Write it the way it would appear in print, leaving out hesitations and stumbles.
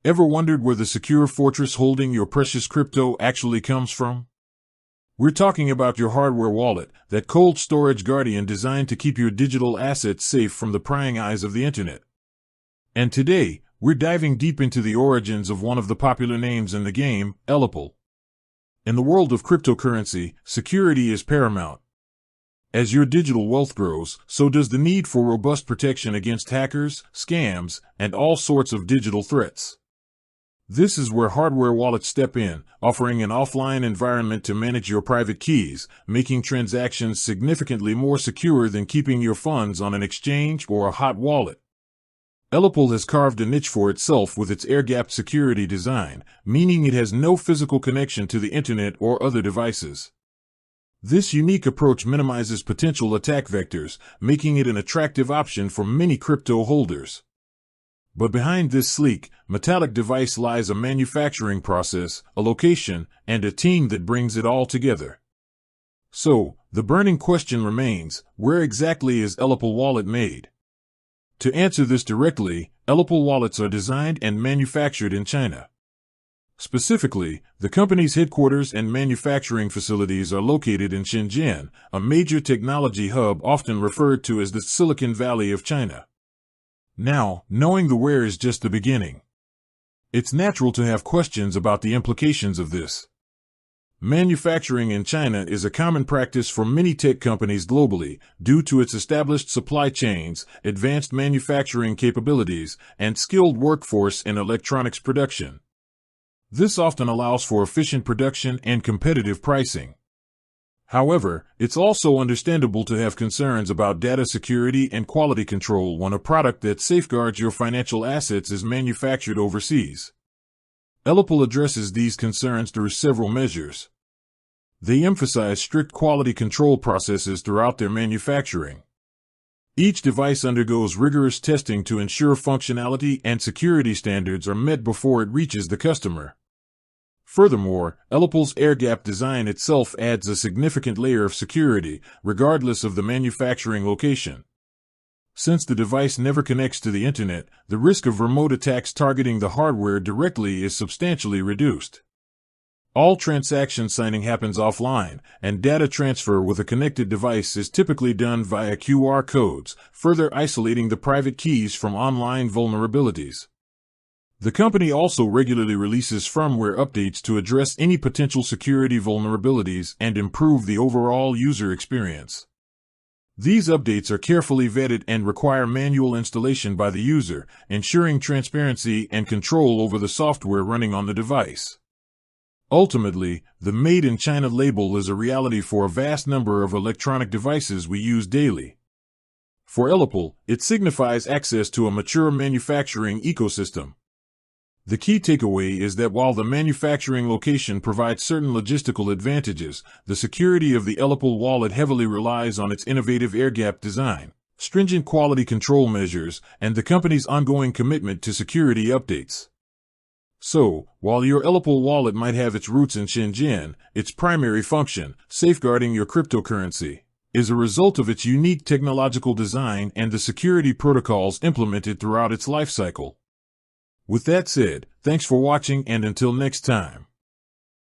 Ever wondered where the secure fortress holding your precious crypto actually comes from? We're talking about your hardware wallet, that cold storage guardian designed to keep your digital assets safe from the prying eyes of the internet. And today, we're diving deep into the origins of one of the popular names in the game, Ellipal. In the world of cryptocurrency, security is paramount. As your digital wealth grows, so does the need for robust protection against hackers, scams, and all sorts of digital threats. This is where hardware wallets step in, offering an offline environment to manage your private keys, making transactions significantly more secure than keeping your funds on an exchange or a hot wallet. Ellipal has carved a niche for itself with its air-gapped security design, meaning it has no physical connection to the internet or other devices. This unique approach minimizes potential attack vectors, making it an attractive option for many crypto holders. But behind this sleek, metallic device lies a manufacturing process, a location, and a team that brings it all together. So, the burning question remains, where exactly is Ellipal wallet made? To answer this directly, Ellipal wallets are designed and manufactured in China. Specifically, the company's headquarters and manufacturing facilities are located in Shenzhen, a major technology hub often referred to as the Silicon Valley of China. Now, knowing the where is just the beginning. It's natural to have questions about the implications of this. Manufacturing in China is a common practice for many tech companies globally, due to its established supply chains, advanced manufacturing capabilities, and skilled workforce in electronics production. This often allows for efficient production and competitive pricing. However, it's also understandable to have concerns about data security and quality control when a product that safeguards your financial assets is manufactured overseas. Ellipal addresses these concerns through several measures. They emphasize strict quality control processes throughout their manufacturing. Each device undergoes rigorous testing to ensure functionality and security standards are met before it reaches the customer. Furthermore, Ellipal's air-gap design itself adds a significant layer of security, regardless of the manufacturing location. Since the device never connects to the internet, the risk of remote attacks targeting the hardware directly is substantially reduced. All transaction signing happens offline, and data transfer with a connected device is typically done via QR codes, further isolating the private keys from online vulnerabilities. The company also regularly releases firmware updates to address any potential security vulnerabilities and improve the overall user experience. These updates are carefully vetted and require manual installation by the user, ensuring transparency and control over the software running on the device. Ultimately, the Made in China label is a reality for a vast number of electronic devices we use daily. For Ellipal, it signifies access to a mature manufacturing ecosystem. The key takeaway is that while the manufacturing location provides certain logistical advantages, the security of the Ellipal wallet heavily relies on its innovative air-gap design, stringent quality control measures, and the company's ongoing commitment to security updates. So, while your Ellipal wallet might have its roots in Shenzhen, its primary function, safeguarding your cryptocurrency, is a result of its unique technological design and the security protocols implemented throughout its lifecycle. With that said, thanks for watching, and until next time.